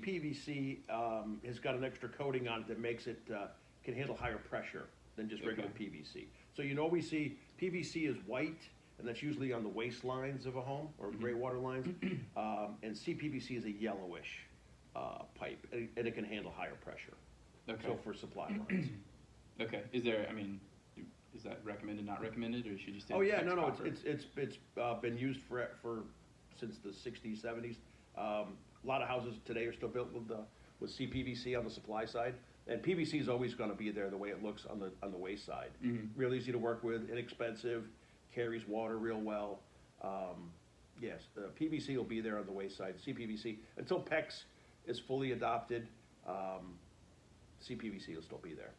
PVC has got an extra coating on it that makes it, can handle higher pressure than just regular Okay. PVC. So we see PVC is white, and that's usually on the waste lines of a home, or gray water lines. And CPVC is a yellowish pipe, and it can handle higher pressure. Okay. So for supply lines. Okay. Is there? I mean, is that recommended? Not recommended, or should you say? Oh, yeah, PEX no, copper? it's been used for since the sixties, seventies. A lot of houses today are still built with CPVC on the supply side, and PVC is always gonna be there the way it looks on the waste side. Real easy to work with, inexpensive, carries water real well. Yes, PVC will be there on the waste side, CPVC, until PEX is fully adopted, CPVC will still be there.